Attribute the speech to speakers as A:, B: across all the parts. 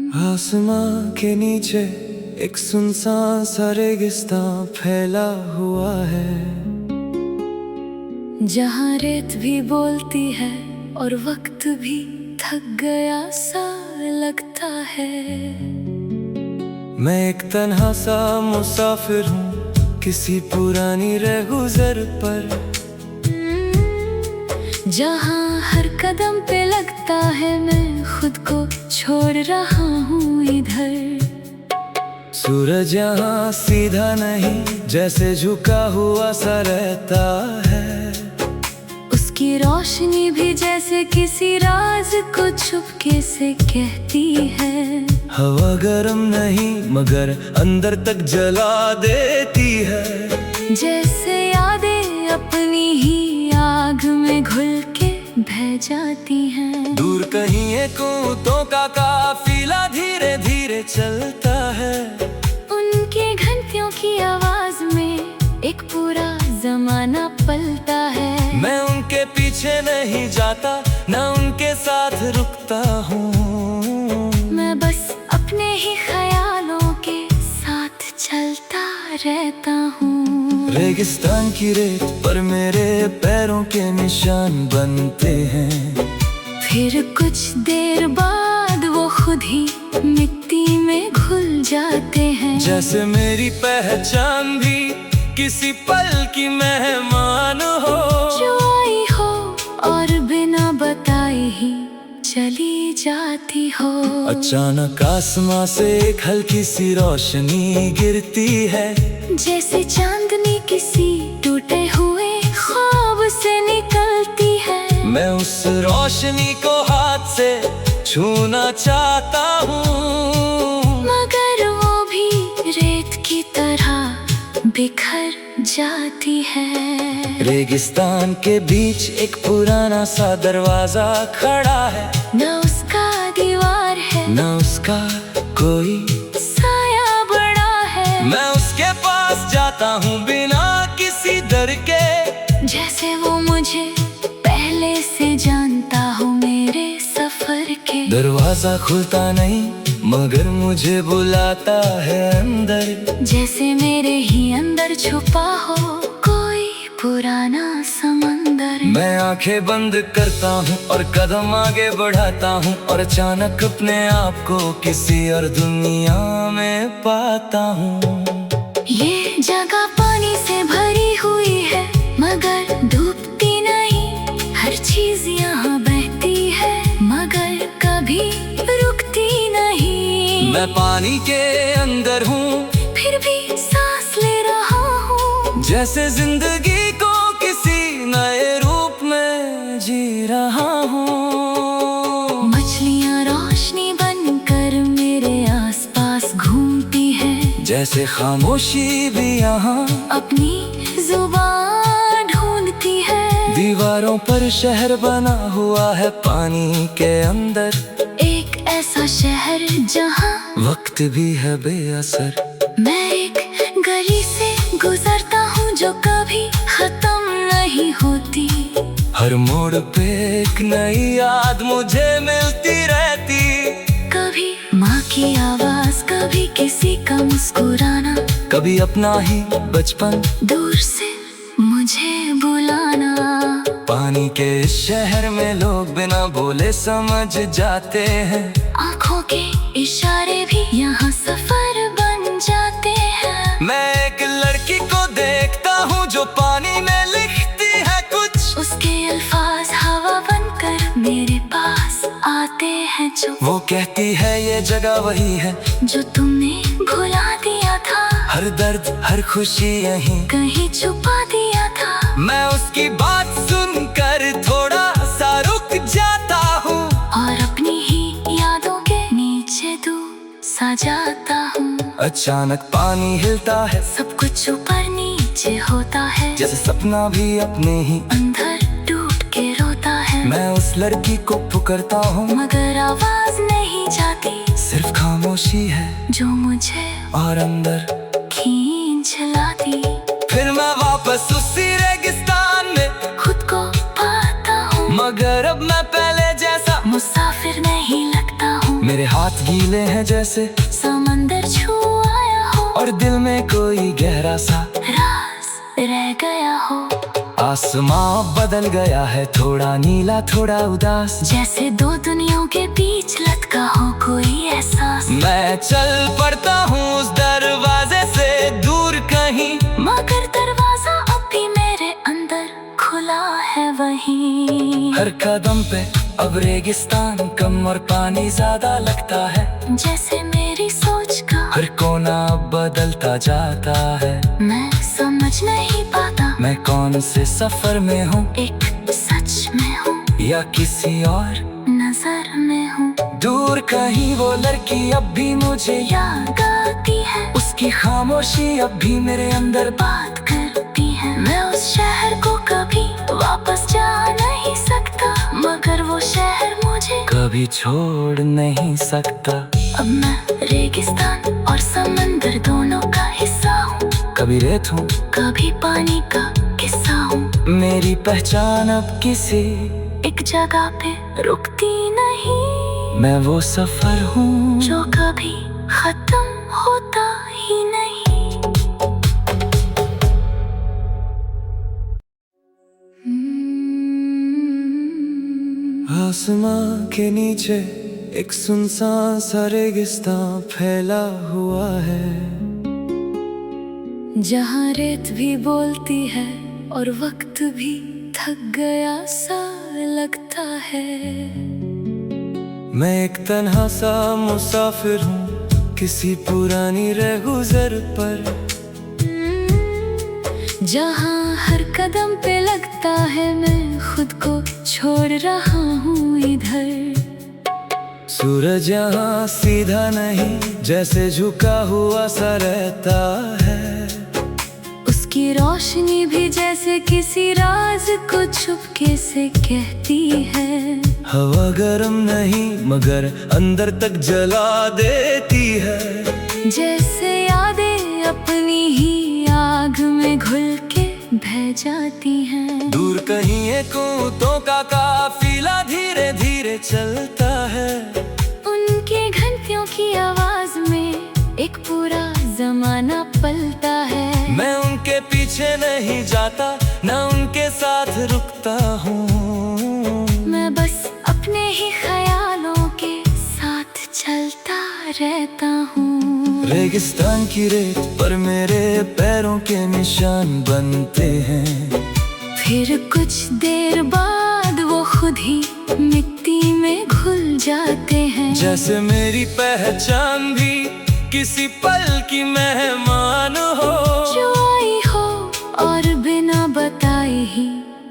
A: आसमां के नीचे एक सुनसान सा रेगिस्तान फैला हुआ है,
B: जहाँ रेत भी बोलती है और वक्त भी थक गया सा लगता है।
A: मैं एक तन्हा सा मुसाफिर हूँ किसी पुरानी रहगुजर पर,
B: जहाँ हर कदम पे लगता है मैं खुद को छोड़ रहा हूँ इधर।
A: सूरज यहाँ सीधा नहीं जैसे झुका हुआ सा रहता है,
B: उसकी रोशनी भी जैसे किसी राज को चुपके से कहती है।
A: हवा गर्म नहीं मगर अंदर तक जला देती है,
B: जैसे यादें अपनी ही आग में घुल के बह जाती हैं।
A: दूर कहीं एक ऊँटों का काफिला धीरे धीरे चलता है,
B: उनके घंटियों की आवाज में एक पूरा जमाना पलता है।
A: मैं उनके पीछे नहीं जाता न उनके साथ रुकता हूँ,
B: मैं बस अपने ही ख्यालों के साथ चलता रहता हूँ।
A: रेगिस्तान की रेत पर मेरे पैरों के निशान बनते हैं,
B: फिर कुछ देर बाद वो खुद ही मिट्टी में घुल जाते हैं।
A: जैसे मेरी पहचान भी किसी पल की मेहमान हो,
B: जो आई हो और बिना बताए ही चली जाती हो।
A: अचानक आसमां से एक हल्की सी रोशनी गिरती है,
B: जैसे चांदनी किसी टूटे हुए ख्वाब से निकलती है।
A: मैं उस रोशनी को हाथ से छूना चाहता हूँ,
B: मगर वो भी रेत की तरह बिखर जाती है।
A: रेगिस्तान के बीच एक पुराना सा दरवाजा खड़ा है,
B: न उसका दीवार है
A: न उसका कोई
B: साया बड़ा है।
A: मैं उसके पास जाता हूँ बिना किसी डर के,
B: जैसे वो मुझे पहले से जानता हो मेरे सफर के।
A: दरवाजा खुलता नहीं मगर मुझे बुलाता है अंदर,
B: जैसे मेरे ही अंदर छुपा हो कोई पुराना समंदर।
A: मैं आंखें बंद करता हूँ और कदम आगे बढ़ाता हूँ, और अचानक अपने आप को किसी और दुनिया में पाता हूँ।
B: ये जगह पानी से भरी हुई है मगर डूबती नहीं, हर चीज यहाँ बहती है मगर कभी रुकती नहीं।
A: मैं पानी के अंदर हूँ
B: फिर भी सांस ले रहा हूँ,
A: जैसे जिंदगी को किसी नए रूप में जी रहा हूँ।
B: मछलियाँ रोशनी बनकर मेरे आसपास घूमती है,
A: जैसे खामोशी भी यहाँ
B: अपनी जुबान ढूंढती है।
A: दीवारों पर शहर बना हुआ है पानी के अंदर,
B: एक ऐसा शहर जहाँ
A: वक्त भी है बेअसर।
B: मैं एक गली से गुजरता हूँ जो कभी खत्म नहीं होती।
A: हर मोड़ पे एक नई याद मुझे मिलती रहती,
B: कभी माँ की आवाज, कभी किसी का मुस्कुराना,
A: कभी अपना ही बचपन
B: दूर से मुझे बुलाना।
A: पानी के इस शहर में लोग बिना बोले समझ जाते हैं,
B: आँखों के इशारे भी यहाँ सफर बन जाते हैं।
A: मैं एक लड़की को देखता हूँ जो पानी में लिखती है कुछ,
B: उसके अल्फाज हवा बनकर मेरे पास आते हैं। जो
A: वो कहती है ये जगह वही है
B: जो तुमने भुला दिया था,
A: हर दर्द हर खुशी यहीं
B: कहीं छुपा दिया था।
A: मैं उसकी बात सुनकर थोड़ा सा रुक जाता हूँ,
B: और अपनी ही यादों के नीचे सा जाता हूँ।
A: अचानक पानी हिलता है,
B: सब कुछ ऊपर नीचे होता है,
A: जैसे सपना भी अपने ही
B: अंदर टूट के रोता है।
A: मैं उस लड़की को पुकारता हूँ
B: मगर आवाज नहीं जाती,
A: सिर्फ खामोशी है
B: जो मुझे
A: और अंदर
B: खींच लाती।
A: फिर मैं वापस उसी रेगिस्तान में
B: खुद को पाता हूँ,
A: मगर अब मैं पहले जैसा
B: मुसाफिर नहीं लगता हूँ।
A: मेरे हाथ गीले हैं जैसे
B: समंदर छू आया हो,
A: और दिल में कोई गहरा सा
B: राज रह गया हो।
A: आसमां बदल गया है, थोड़ा नीला थोड़ा उदास,
B: जैसे दो दुनियाओं के बीच लटका हो कोई एहसास।
A: मैं चल पड़ता हूँ उस दरवाजे से दूर कहीं,
B: मगर दरवाजा अब भी मेरे अंदर खुला है वहीं।
A: हर कदम पे अब रेगिस्तान कम और पानी ज्यादा लगता है,
B: जैसे मेरी सोच का
A: हर कोना अब बदलता जाता है।
B: मैं समझ नहीं पाता
A: मैं कौन से सफर में हूँ,
B: एक सच में हूँ
A: या किसी और
B: नजर में हूँ।
A: दूर कहीं वो लड़की अब भी मुझे
B: याद आती है,
A: उसकी खामोशी अब भी मेरे अंदर
B: बात करती है। मैं उस शहर को कभी वापस जा नहीं सकता, मगर वो शहर मुझे
A: कभी छोड़ नहीं सकता।
B: अब मैं रेगिस्तान और समंदर दोनों का हिस्सा हूँ,
A: कभी रेत हूँ
B: कभी पानी का किस्सा हूँ।
A: मेरी पहचान अब किसी
B: एक जगह पे रुकती नहीं,
A: मैं वो सफर हूँ
B: जो कभी खत्म होता ही नहीं।
A: आसमां के नीचे एक सुनसान सा रेगिस्तान फैला हुआ है,
B: जहाँ रेत भी बोलती है और वक्त भी थक गया सा लगता है।
A: मैं एक तन्हा सा मुसाफिर हूँ किसी पुरानी रहगुजर पर,
B: जहाँ हर कदम पे लगता है मैं खुद को छोड़ रहा हूँ इधर।
A: सूरज यहाँ सीधा नहीं जैसे झुका हुआ सा रहता है,
B: उसकी रोशनी भी जैसे किसी राज को चुपके से कहती है।
A: हवा गर्म नहीं मगर अंदर तक जला देती है,
B: जैसे यादें अपनी ही आग में घुल के बह जाती हैं।
A: दूर कहीं एक ऊँटों का काफिला धीरे धीरे चलता है,
B: उनके घंटियों की आवाज में एक पूरा जमाना पलता है।
A: मैं उनके पीछे नहीं जाता न उनके साथ रुकता हूँ,
B: मैं बस अपने ही ख्यालों के साथ चलता रहता हूँ।
A: रेगिस्तान की रेत पर मेरे पैरों के निशान बनते हैं,
B: फिर कुछ देर बाद वो खुद ही मिट्टी में घुल जाते हैं।
A: जैसे मेरी पहचान भी किसी पल की मेहमान हो,
B: जो आई हो और बिना बताए ही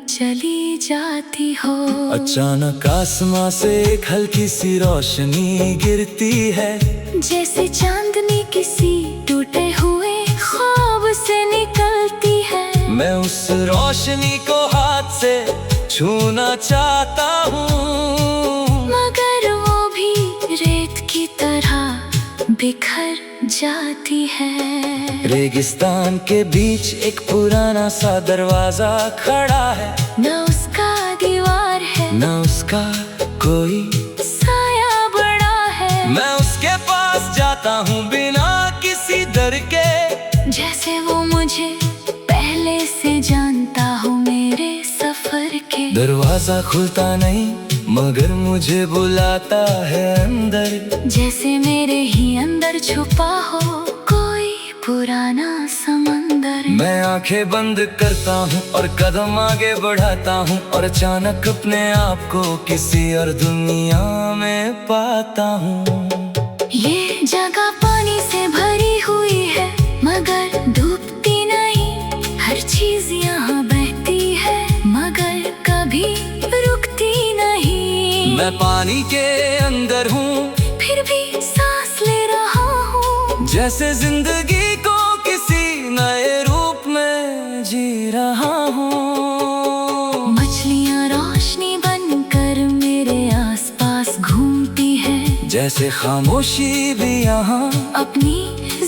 B: चली जाती हो।
A: अचानक आसमां से एक हल्की सी रोशनी गिरती है,
B: जैसे चांदनी किसी टूटे हुए ख्वाब से निकलती है।
A: मैं उस रोशनी को हाथ से छूना चाहता हूँ,
B: मगर वो भी रेत की तरह बिखर जाती है।
A: रेगिस्तान के बीच एक पुराना सा दरवाजा खड़ा है,
B: न उसका दीवार है
A: न उसका कोई
B: साया बड़ा है।
A: मैं उसके पास जाता हूँ बिना किसी डर के,
B: जैसे वो मुझे पहले से जानता हो मेरे सफर के।
A: दरवाजा खुलता नहीं मगर मुझे बुलाता है अंदर,
B: जैसे मेरे ही अंदर छुपा हो कोई पुराना समंदर।
A: मैं आंखें बंद करता हूँ और कदम आगे बढ़ाता हूँ, और अचानक अपने आप को किसी और दुनिया में पाता हूँ।
B: ये जगह पानी से भरी हुई है मगर डूबती नहीं, हर चीज यहाँ बहती है मगर कभी रुकती नहीं।
A: मैं पानी के अंदर हूँ
B: फिर भी सांस ले रहा हूँ,
A: जैसे जिंदगी को किसी नए रूप में जी रहा हूँ।
B: मछलियाँ रोशनी बनकर मेरे आसपास घूमती हैं,
A: जैसे खामोशी भी यहाँ
B: अपनी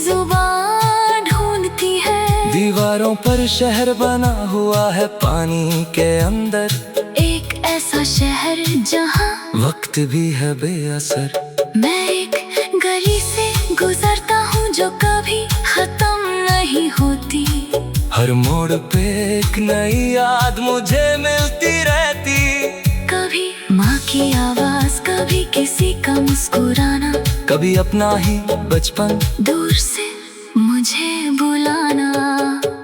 B: जुबान ढूंढती है।
A: दीवारों पर शहर बना हुआ है पानी के अंदर,
B: एक ऐसा शहर जहाँ
A: वक्त भी है बेअसर।
B: मैं एक गुजरता हूँ जो कभी खत्म नहीं होती।
A: हर मोड़ पे एक नई याद मुझे मिलती रहती।
B: कभी माँ की आवाज, कभी किसी का मुस्कुराना,
A: कभी अपना ही बचपन
B: दूर से मुझे बुलाना।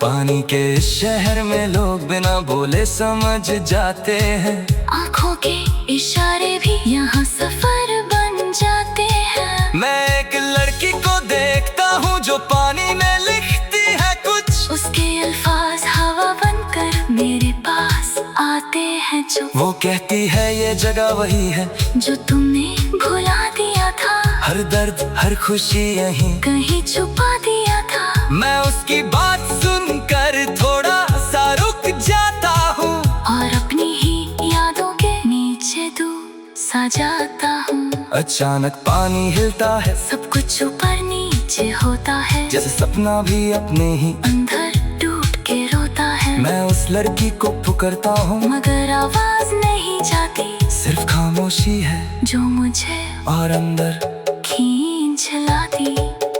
A: पानी के इस शहर में लोग बिना बोले समझ जाते हैं।
B: आँखों के इशारे भी यहाँ सफर बन जाते हैं।
A: मैं एक लड़की को देखता हूँ जो पानी में लिखती है कुछ।
B: उसके अल्फाज हवा बनकर मेरे पास आते हैं जो।
A: वो कहती है ये जगह वही है
B: जो तुमने भुला दिया था।
A: हर दर्द हर खुशी यहीं
B: कहीं छुपा दिया था।
A: मैं उसकी बात सुनकर थोड़ा सा रुक जाता हूँ
B: और अपनी ही यादों के नीचे डूब सा जाता हूँ।
A: अचानक पानी हिलता है,
B: सब कुछ ऊपर नीचे होता है।
A: जैसे सपना भी अपने ही
B: अंदर टूट के रोता है।
A: मैं उस लड़की को पुकारता हूँ
B: मगर आवाज नहीं जाती।
A: सिर्फ खामोशी है
B: जो मुझे
A: और अंदर
B: खींच लाती।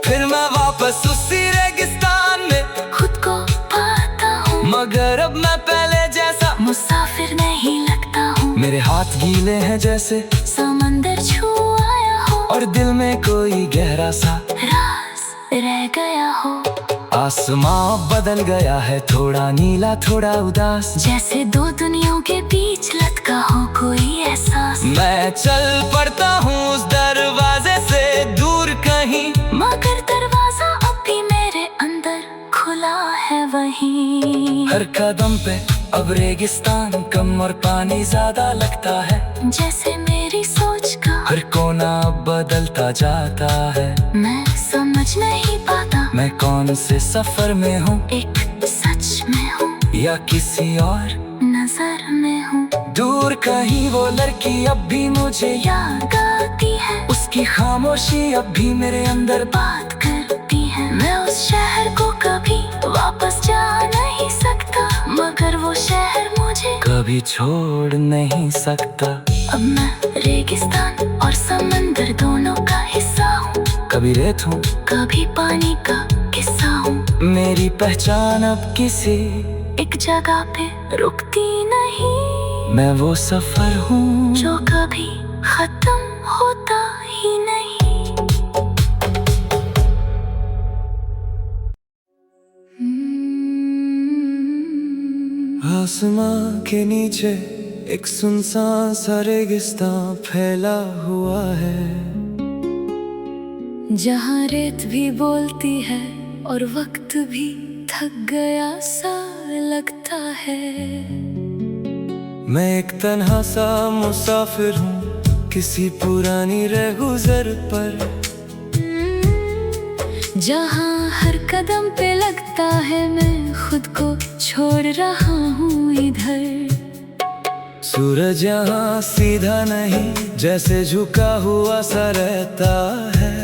A: फिर मैं वापस उसी रेगिस्तान में
B: खुद को पाता हूँ।
A: मगर अब मैं पहले जैसा
B: मुसाफिर नहीं लगता हूँ।
A: मेरे हाथ गीले हैं जैसे
B: समंदर छू आया हो
A: और दिल में कोई गहरा सा
B: राज रह गया हो।
A: आसमां बदल गया है, थोड़ा नीला थोड़ा उदास,
B: जैसे दो दुनियाओं के बीच लटका हो कोई एहसास।
A: मैं चल पड़ता हूँ उस दरवाजे से दूर कहीं।
B: मगर दरवाजा अब भी मेरे अंदर खुला है वहीं।
A: हर कदम पे अब रेगिस्तान कम और पानी ज्यादा लगता है।
B: जैसे मेरी सोच का
A: हर कोना अब बदलता जाता है।
B: मैं समझ नहीं पाता
A: मैं कौन से सफर में हूँ,
B: एक सच में हूँ
A: या किसी और
B: नजर में हूँ।
A: दूर कहीं वो लड़की अब भी मुझे
B: याद आती है।
A: उसकी खामोशी अब भी मेरे अंदर
B: बात करती है। मैं उस शहर को कभी वापस जा नहीं सकता, मगर वो शहर मुझे
A: कभी छोड़ नहीं सकता।
B: अब मैं रेगिस्तान और समंदर दोनों का हिस्सा हूँ।
A: कभी रेत हूँ,
B: कभी पानी का किस्सा हूँ।
A: मेरी पहचान अब किसी
B: एक जगह पे रुकती नहीं।
A: मैं वो सफर हूँ
B: जो कभी खत्म होता ही नहीं।
A: आसमां के नीचे एक सुनसान सा रेगिस्तान फैला हुआ है,
B: जहाँ रेत भी बोलती है और वक्त भी थक गया सा लगता है।
A: मैं एक तन्हा सा मुसाफिर हूँ किसी पुरानी रहगुजर पर,
B: जहाँ हर कदम पे लगता है मैं खुद को छोड़ रहा हूँ इधर।
A: सूरज यहाँ सीधा नहीं जैसे झुका हुआ सा रहता है।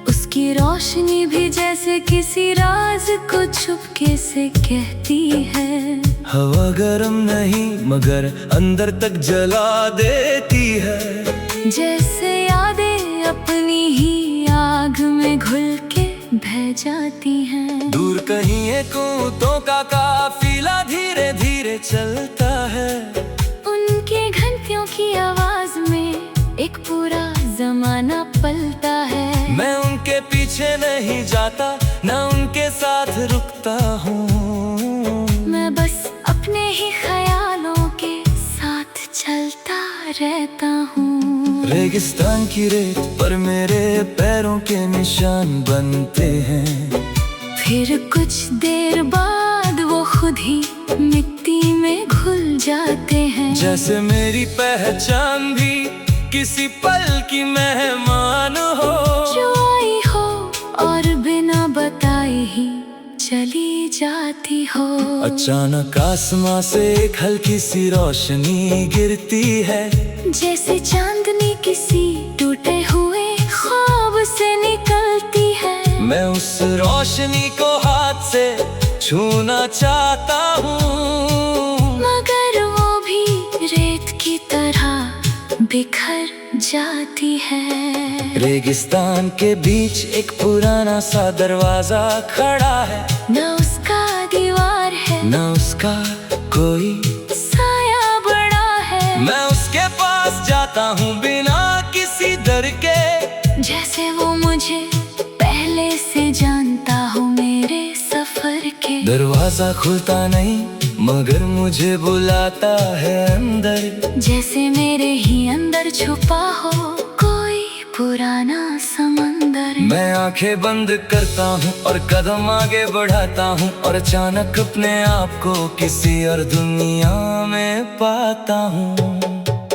B: उसकी रोशनी भी जैसे किसी राज को चुपके से कहती है।
A: हवा गर्म नहीं मगर अंदर तक जला देती है।
B: जैसे यादें अपनी ही आग में घुल के बह जाती हैं।
A: दूर कहीं एक ऊँटों का काफिला धीरे धीरे चलता है।
B: उनके घंटियों की आवाज में एक पूरा जमाना पलता है।
A: मैं उनके पीछे नहीं जाता, ना उनके साथ रुकता हूँ।
B: मैं बस अपने ही ख्यालों के साथ चलता रहता हूँ।
A: रेगिस्तान की रेत पर मेरे पैरों के निशान बनते हैं।
B: फिर कुछ देर बाद वो खुद ही मिट्टी में घुल जाते हैं।
A: जैसे मेरी पहचान भी किसी पल की मेहमान हो,
B: जो आई हो और बिना बताए ही चली जाती हो।
A: अचानक आसमां से एक हल्की सी रोशनी गिरती है।
B: जैसे चांदनी किसी टूटे हुए ख्वाब से निकलती है।
A: मैं उस रोशनी को हाथ से छूना चाहता हूँ,
B: मगर वो भी रेत की तरह बिखर जाती है।
A: रेगिस्तान के बीच एक पुराना सा दरवाजा खड़ा है,
B: न उसका दीवार है,
A: न उसका कोई
B: साया बड़ा है।
A: मैं उसके पास जाता हूँ बिना किसी डर के,
B: जैसे वो मुझे पहले से जानता हो मेरे सफर के।
A: दरवाजा खुलता नहीं मगर मुझे बुलाता है अंदर,
B: जैसे मेरे ही अंदर छुपा हो कोई पुराना समंदर।
A: मैं आंखें बंद करता हूँ और कदम आगे बढ़ाता हूँ, और अचानक अपने आप को किसी और दुनिया में पाता हूँ।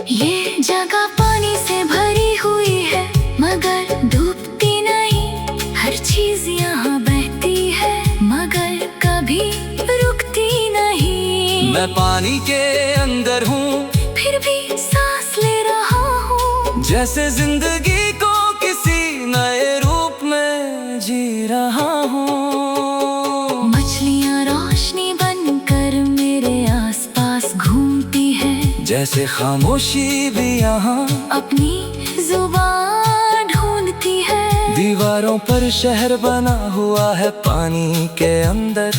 B: ये जगह पानी से भरी हुई है मगर डूबती नहीं, हर चीज यहाँ बहती है मगर कभी रुकती नहीं।
A: मैं पानी के अंदर हूँ
B: फिर भी सांस ले रहा हूँ,
A: जैसे जिंदगी को किसी नए रूप में जी रहा हूँ।
B: मछलियाँ रोशनी बनकर मेरे आसपास घूमती है,
A: जैसे खामोशी भी यहाँ
B: अपनी जुबान ढूंढती है।
A: दीवारों पर शहर बना हुआ है पानी के अंदर,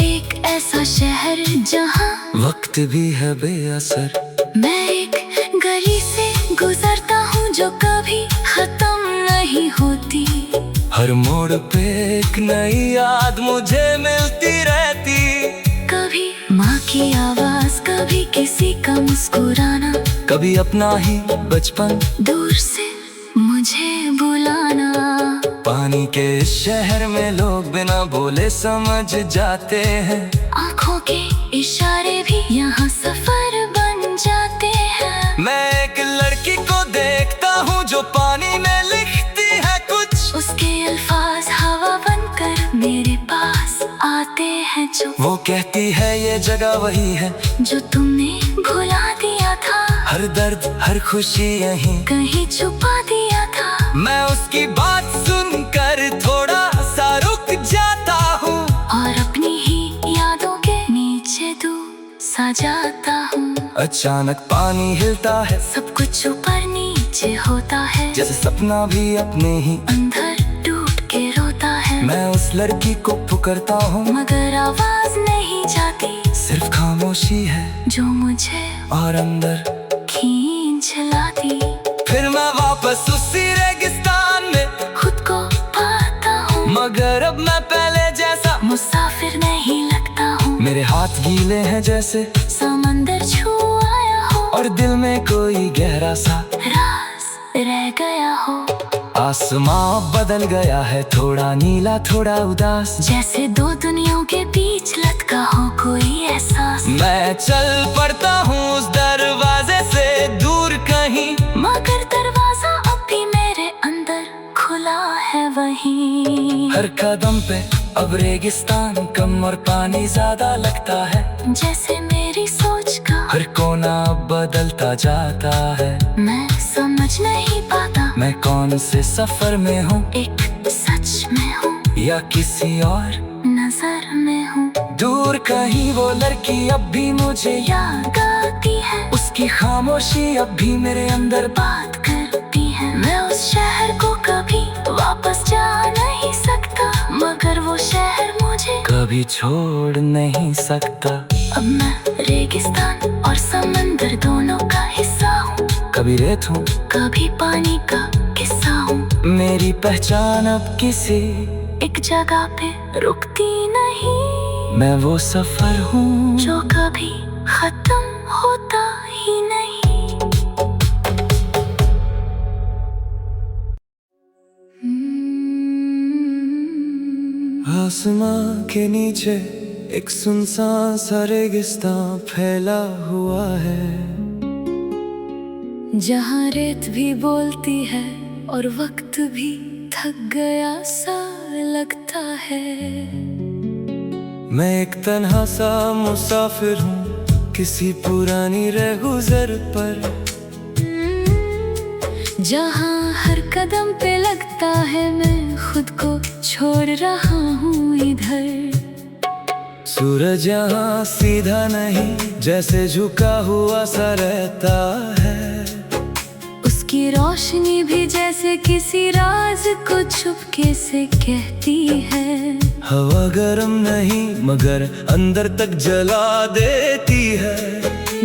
B: एक ऐसा शहर जहाँ
A: वक्त भी है बेअसर।
B: मैं एक गली से गुजरता हूँ जो कभी खत्म नहीं होती।
A: हर मोड़ पे एक नई याद मुझे मिलती रहती,
B: कभी माँ की आवाज, कभी किसी का मुस्कुराना,
A: कभी अपना ही बचपन
B: दूर से मुझे बुलाना।
A: पानी के इस शहर में लोग बिना बोले समझ जाते हैं,
B: आँखों के इशारे भी यहाँ सफर बन जाते हैं।
A: मैं एक लड़की को देखता हूँ जो पानी में लिखती है कुछ,
B: उसके अल्फाज हवा बनकर मेरे पास आते हैं जो
A: वो कहती है ये जगह वही है
B: जो तुमने भुला दिया था,
A: हर दर्द हर खुशी यहीं
B: कहीं छुपा दिया था।
A: मैं उसकी बात सुनकर थोड़ा सा रुक जाता हूँ,
B: और अपनी ही यादों के नीचे सा जाता हूँ।
A: अचानक पानी हिलता है,
B: सब कुछ ऊपर नीचे होता है,
A: जैसे सपना भी अपने ही
B: अंदर टूट के रोता है।
A: मैं उस लड़की को पुकारता हूँ
B: मगर आवाज नहीं जाती,
A: सिर्फ खामोशी है
B: जो मुझे
A: और अंदर
B: खींच लाती।
A: फिर मैं वापस उसी रेगिस्तान में
B: खुद को पाता हूँ,
A: मगर अब मैं पहले जैसा
B: मुसाफिर नहीं लगता हूँ।
A: मेरे हाथ गीले हैं जैसे
B: समंदर छू आया हो,
A: और दिल में कोई गहरा सा
B: राज रह गया हो।
A: आसमां बदल गया है, थोड़ा नीला थोड़ा उदास,
B: जैसे दो दुनियाओं के बीच लटका हो कोई एहसास।
A: मैं चल पड़ता हूँ उस दरवाजे से दूर कहीं,
B: मगर दरवाजा अब भी मेरे अंदर खुला है वहीं।
A: हर कदम पे अब रेगिस्तान कम और पानी ज्यादा लगता है,
B: जैसे मेरी सोच का
A: हर कोना अब बदलता जाता है।
B: मैं समझ नहीं पाता
A: मैं कौन से सफर में हूँ,
B: एक सच में हूँ
A: या किसी और
B: नजर में हूँ।
A: दूर कहीं वो लड़की अब भी मुझे
B: याद आती है,
A: उसकी खामोशी अब भी मेरे अंदर
B: बात करती है। मैं उस शहर को कभी वापस जा नहीं सकता, मगर वो शहर मुझे
A: कभी छोड़ नहीं सकता।
B: अब मैं रेगिस्तान और समंदर दोनों का हिस्सा हूँ,
A: कभी रेत हूँ
B: कभी पानी का किस्सा हूँ।
A: मेरी पहचान अब किसी
B: एक जगह पे रुकती नहीं,
A: मैं वो सफर हूँ
B: जो कभी खत्म होता ही नहीं।
A: आसमां के नीचे एक सुनसान सा रेगिस्तान फैला हुआ है,
B: जहाँ रेत भी बोलती है और वक्त भी थक गया सा लगता है।
A: मैं एक तन्हा सा मुसाफिर हूँ किसी पुरानी रहगुजर पर,
B: जहाँ हर कदम पे लगता है मैं खुद को छोड़ रहा हूँ इधर।
A: सूरज यहाँ सीधा नहीं, जैसे झुका हुआ सा रहता है,
B: उनकी रोशनी भी जैसे किसी राज को चुपके से कहती है।
A: हवा गरम नहीं मगर अंदर तक जला देती है।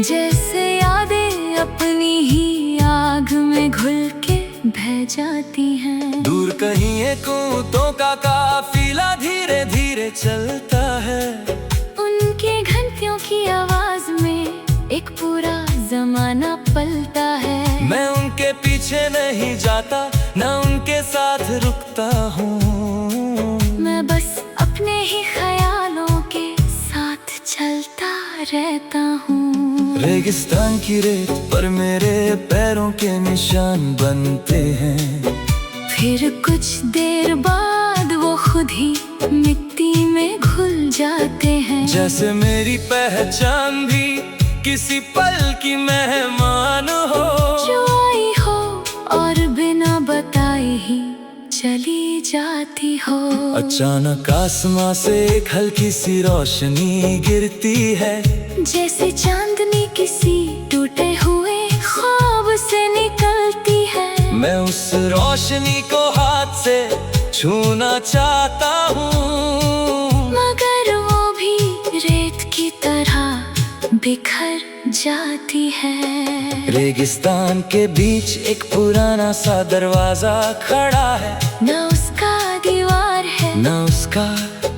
B: जैसे यादें अपनी ही आग में घुल के बह जाती हैं।
A: दूर कहीं एक ऊँटों का काफिला धीरे धीरे चलता है।
B: उनके घंटियों की आवाज में एक पूरा जमाना पलता है।
A: मैं उनके पीछे नहीं जाता न उनके साथ रुकता हूँ।
B: मैं बस अपने ही ख्यालों के साथ चलता रहता हूँ।
A: रेगिस्तान की रेत पर मेरे पैरों के निशान बनते हैं।
B: फिर कुछ देर बाद वो खुद ही मिट्टी में घुल जाते हैं।
A: जैसे मेरी पहचान भी किसी पल की मेहमान हो,
B: जो आई हो और बिना बताए ही चली जाती हो।
A: अचानक आसमां से एक हल्की सी रोशनी गिरती है।
B: जैसे चांदनी किसी टूटे हुए ख्वाब से निकलती है।
A: मैं उस रोशनी को हाथ से छूना चाहता हूँ,
B: मगर वो भी रेत की तरह बिखर जाती है।
A: रेगिस्तान के बीच एक पुराना सा दरवाजा खड़ा है।
B: न उसका दीवार है
A: न उसका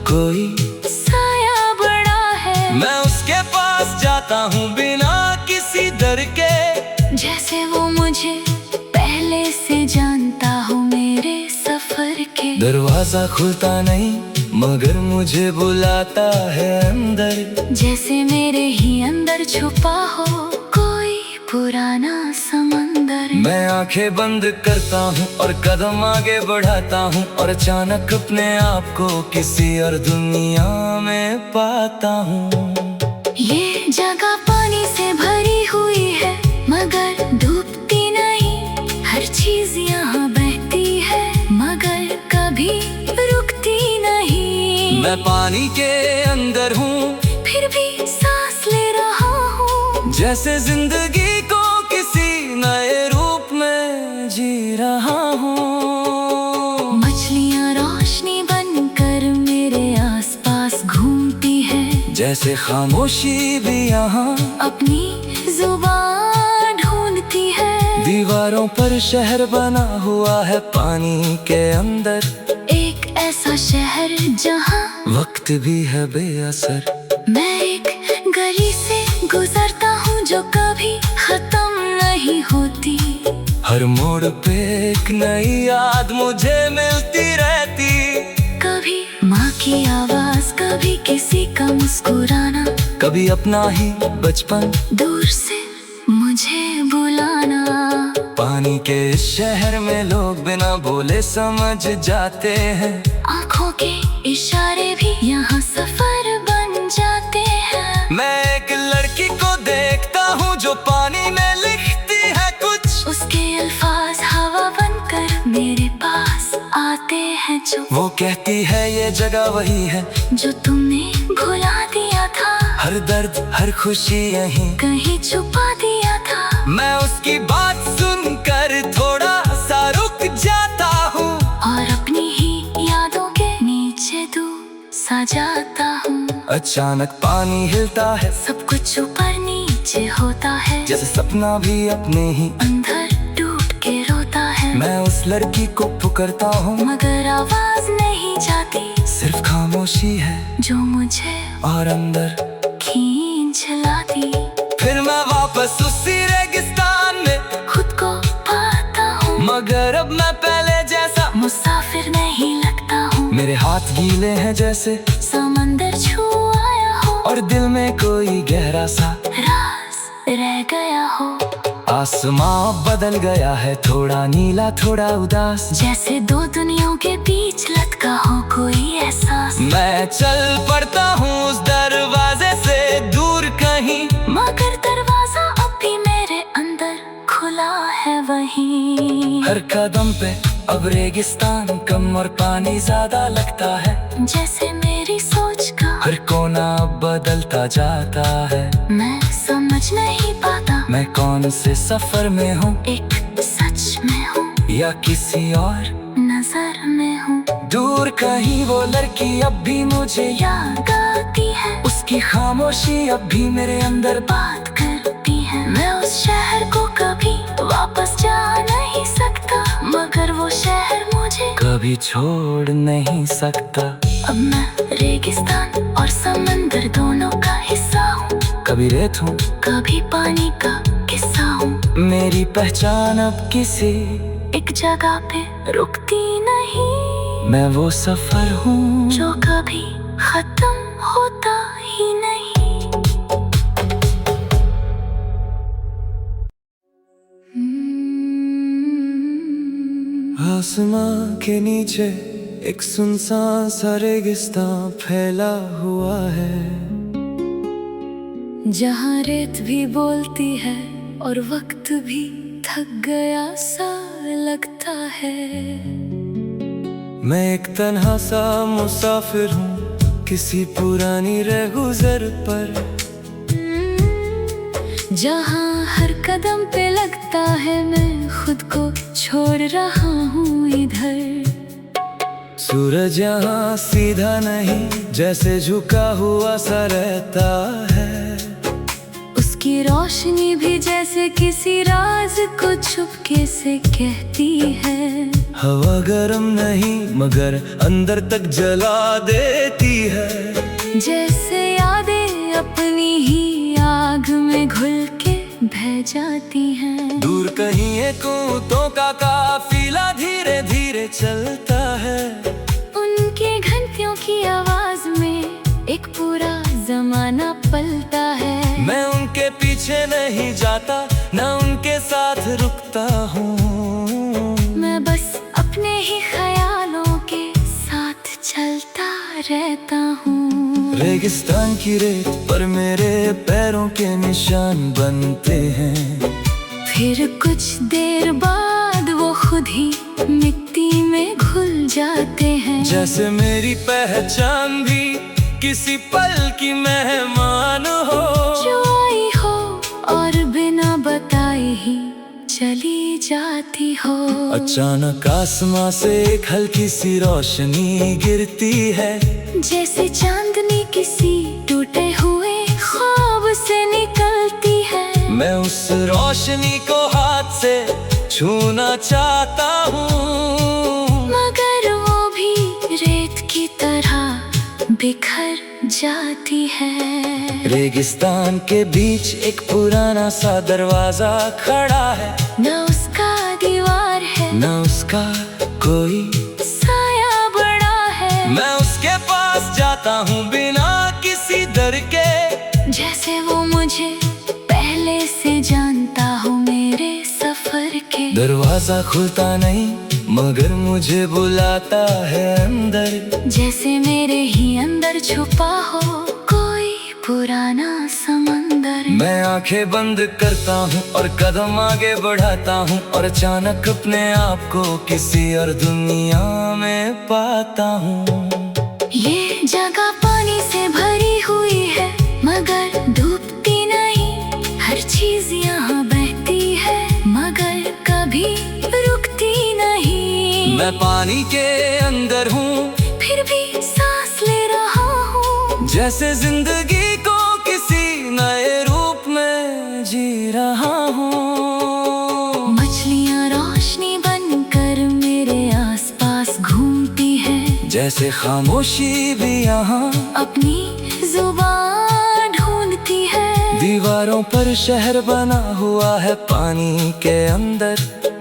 A: कोई
B: साया बड़ा है।
A: मैं उसके पास जाता हूँ बिना किसी डर के।
B: जैसे वो मुझे पहले से जानता हो मेरे सफर के।
A: दरवाजा खुलता नहीं मगर मुझे बुलाता है अंदर।
B: जैसे मेरे ही अंदर छुपा हो कोई पुराना समंदर।
A: मैं आंखें बंद करता हूँ और कदम आगे बढ़ाता हूँ और अचानक अपने आप को किसी और दुनिया में पाता हूँ।
B: ये जगह पानी से भरी हुई है मगर डूबती नहीं। हर चीज यहाँ बहती है मगर कभी रुकती नहीं।
A: मैं पानी के अंदर हूँ
B: फिर भी सांस ले रहा हूँ।
A: जैसे जिंदगी को किसी नए रूप में जी रहा हूँ।
B: मछलियाँ रोशनी बनकर मेरे आसपास घूमती है।
A: जैसे खामोशी भी यहाँ
B: अपनी जुबान ढूंढती है।
A: दीवारों पर शहर बना हुआ है पानी के अंदर।
B: एक ऐसा शहर जहाँ
A: वक्त भी है बेअसर।
B: मैं एक गली से गुजरता हूँ जो कभी खत्म नहीं होती।
A: हर मोड़ पे एक नई याद मुझे मिलती रहती।
B: कभी माँ की आवाज कभी किसी का मुस्कुराना।
A: कभी अपना ही बचपन
B: दूर से मुझे बुलाना।
A: पानी के इस शहर में लोग बिना बोले समझ जाते हैं।
B: आँखों के इशारे भी यहाँ सफर बन जाते हैं।
A: मैं एक लड़की को देखता हूँ जो पानी में लिखती है कुछ।
B: उसके अल्फाज हवा बनकर मेरे पास आते हैं जो।
A: वो कहती है ये जगह वही है
B: जो तुमने भुला दिया था।
A: हर दर्द हर खुशी यहीं
B: कहीं छुपा दिया था।
A: मैं उसकी बात सुनकर थोड़ा सा रुक जाता हूँ
B: और अपनी ही यादों के नीचे सा जाता हूँ।
A: अचानक पानी हिलता है,
B: सब कुछ ऊपर नीचे होता है।
A: जैसे सपना भी अपने ही
B: अंदर टूट के रोता है।
A: मैं उस लड़की को पुकारता हूँ
B: मगर आवाज नहीं जाती,
A: सिर्फ खामोशी है
B: जो मुझे
A: और अंदर
B: खींच लाती।
A: फिर मैं वापस उसी रेगिस्तान में
B: खुद को पाता हूँ,
A: मगर अब मैं पहले जैसा
B: मुसाफिर नहीं लगता हूँ।
A: मेरे हाथ गीले हैं जैसे
B: समंदर छू आया हो
A: और दिल में कोई गहरा सा
B: राज रह गया हो।
A: आसमां बदल गया है, थोड़ा नीला थोड़ा उदास,
B: जैसे दो दुनियाओं के बीच लटका हो कोई एहसास।
A: मैं चल पड़ता हूँ उस दरवाजे से दूर कहीं,
B: मगर दरवाजा अब भी मेरे अंदर खुला है वहीं।
A: हर कदम पे अब रेगिस्तान कम और पानी ज्यादा लगता है,
B: जैसे मेरी सोच का
A: हर कोना अब बदलता जाता है।
B: मैं समझ नहीं पाता
A: मैं कौन से सफर में हूँ,
B: एक सच
A: या किसी और
B: नजर में हूँ।
A: दूर कहीं वो लड़की अब भी मुझे
B: याद आती है,
A: उसकी खामोशी अब भी मेरे अंदर
B: बात करती है। मैं उस शहर को कभी वापस जा नहीं सकता, मगर वो शहर मुझे
A: कभी छोड़ नहीं सकता।
B: अब मैं रेगिस्तान और समंदर दोनों का हिस्सा हूँ,
A: कभी रेत हूँ,
B: कभी पानी का किस्सा हूँ।
A: मेरी पहचान अब किसी
B: एक जगह पे रुकती नहीं,
A: मैं वो सफर हूँ
B: जो कभी खत्म होता ही नहीं।
A: आसमां के नीचे एक सुनसान सा रेगिस्तान फैला हुआ है,
B: जहाँ रेत भी बोलती है और वक्त भी थक गया सा लगता है।
A: मैं एक तन्हा सा मुसाफिर हूँ किसी पुरानी रहगुजर पर,
B: जहाँ हर कदम पे लगता है मैं खुद को छोड़ रहा हूँ इधर।
A: सूरज यहाँ सीधा नहीं जैसे झुका हुआ सा रहता है,
B: उसकी रोशनी भी जैसे किसी राज को चुपके से कहती है।
A: हवा गर्म नहीं मगर अंदर तक जला देती है,
B: जैसे यादें अपनी ही आग में घुल के बह जाती हैं।
A: दूर कहीं एक ऊँटों का काफिला धीरे धीरे चलता है,
B: उनके घंटियों की आवाज में एक पूरा जमाना पलता है।
A: मैं उनके पीछे नहीं जाता न उनके साथ रुकता हूँ,
B: मैं बस अपने ही ख्यालों के साथ चलता रहता हूँ।
A: रेगिस्तान की रेत पर मेरे पैरों के निशान बनते हैं,
B: फिर कुछ देर बाद वो खुद ही मिट्टी में घुल जाते हैं।
A: जैसे मेरी पहचान भी किसी पल की मेहमान हो,
B: जो आई हो और बिना बताए ही चली जाती हो।
A: अचानक आसमां से एक हल्की सी रोशनी गिरती है,
B: जैसे चांदनी किसी टूटे हुए ख्वाब से निकलती है।
A: मैं उस रोशनी को हाथ से छूना चाहता हूँ,
B: मगर वो भी रेत की तरह बिखर जाती है।
A: रेगिस्तान के बीच एक पुराना सा दरवाजा खड़ा है,
B: न उसका दीवार है
A: न उसका कोई
B: साया बड़ा है।
A: मैं उसके पास जाता हूँ बिना किसी डर के,
B: जैसे वो मुझे पहले से जानता हो मेरे सफर के।
A: दरवाजा खुलता नहीं मगर मुझे बुलाता है अंदर,
B: जैसे मेरे ही अंदर छुपा हो कोई पुराना समंदर।
A: मैं आंखें बंद करता हूँ और कदम आगे बढ़ाता हूँ, और अचानक अपने आप को किसी और दुनिया में पाता हूँ।
B: ये जगह पानी से भरी हुई है मगर डूबती नहीं, हर चीज यहाँ बहती है मगर कभी रुकती नहीं।
A: मैं पानी के अंदर हूँ
B: फिर भी सांस ले रहा हूँ,
A: जैसे जिंदगी को किसी नए रूप में जी रहा हूँ।
B: मछलियाँ रोशनी बनकर मेरे आसपास घूमती है,
A: जैसे खामोशी भी यहाँ
B: अपनी जुबान ढूंढती है।
A: दीवारों पर शहर बना हुआ है पानी के अंदर,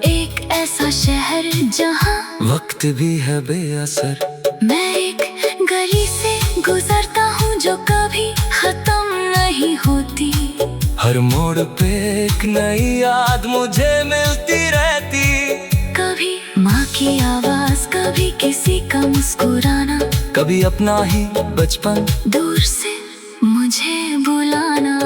B: एक ऐसा शहर जहाँ
A: वक्त भी है बेअसर।
B: मैं एक गली से गुजरता हूँ जो कभी खत्म नहीं होती।
A: हर मोड़ पे एक नई याद मुझे मिलती रहती,
B: कभी माँ की आवाज, कभी किसी का मुस्कुराना,
A: कभी अपना ही बचपन
B: दूर से मुझे बुलाना।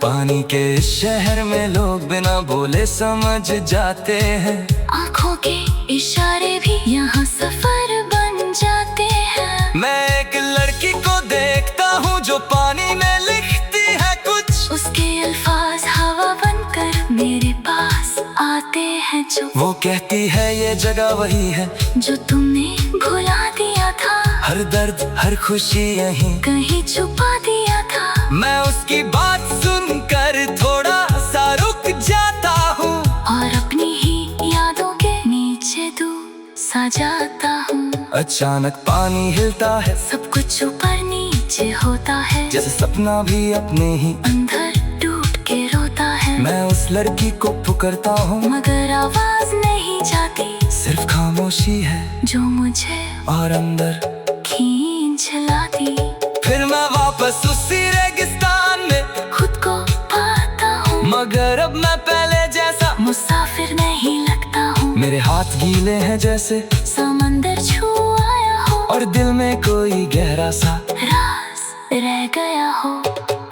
A: पानी के इस शहर में लोग बिना बोले समझ जाते हैं,
B: आँखों के इशारे भी यहाँ सफर बन जाते हैं।
A: मैं एक लड़की को देखता हूँ जो पानी में लिखती है कुछ,
B: उसके अल्फाज हवा बनकर मेरे पास आ आते हैं जो,
A: वो कहती है ये जगह वही है
B: जो तुमने भुला दिया था।
A: हर दर्द हर खुशी यहीं
B: कहीं छुपा दिया था।
A: मैं उसकी बात सुनकर थोड़ा सा रुक जाता हूँ
B: और अपनी ही यादों के नीचे तू सा जाता हूँ।
A: अचानक पानी हिलता है,
B: सब कुछ ऊपर नीचे होता है,
A: जैसे सपना भी अपने ही
B: अंदर टूट के रोता है।
A: मैं उस लड़की को पुकारता हूँ
B: मगर आवाज नहीं जाती,
A: सिर्फ खामोशी है
B: जो मुझे
A: और अंदर
B: खींच लाती।
A: फिर मैं वापस उसी रेगिस्तान में
B: खुद को पाता हूँ,
A: मगर अब मैं पहले जैसा
B: मुसाफिर नहीं लगता हूँ।
A: मेरे हाथ गीले हैं जैसे
B: समंदर छू आया हो,
A: और दिल में कोई गहरा सा
B: राज रह गया हो।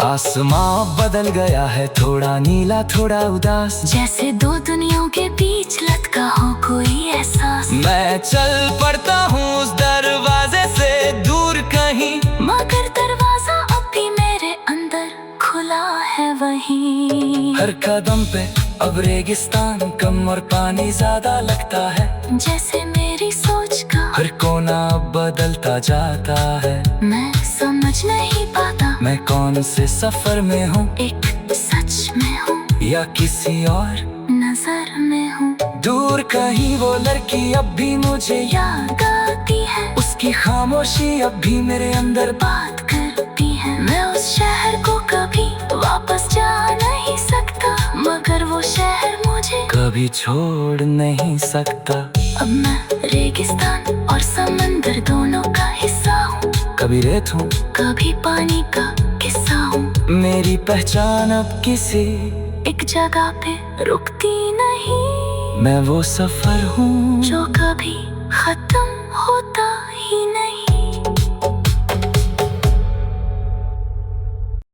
A: आसमां बदल गया है, थोड़ा नीला थोड़ा उदास,
B: जैसे दो दुनियाओं के बीच लटका हो कोई एहसास।
A: मैं चल पड़ता हूँ उस दरवाजे से दूर कहीं,
B: मगर दरवाजा अब भी मेरे अंदर खुला है वहीं।
A: हर कदम पे अब रेगिस्तान कम और पानी ज्यादा लगता है,
B: जैसे मेरी सोच का
A: हर कोना अब बदलता जाता है।
B: मैं समझ नहीं पाता
A: मैं कौन से सफर में हूँ,
B: एक सच में हूँ
A: या किसी और
B: नजर में हूँ।
A: दूर कहीं वो लड़की अब भी मुझे
B: याद आती है,
A: उसकी खामोशी अब भी मेरे अंदर
B: बात करती है। मैं उस शहर को कभी वापस जा नहीं सकता, मगर वो शहर मुझे
A: कभी छोड़ नहीं सकता।
B: अब मैं रेगिस्तान और समंदर दोनों का हिस्सा हूँ,
A: कभी रेत हूँ
B: कभी पानी का किस्सा हूँ।
A: मेरी पहचान अब किसी
B: एक जगह पे रुकती नहीं,
A: मैं वो सफर हूँ
B: जो कभी खत्म होता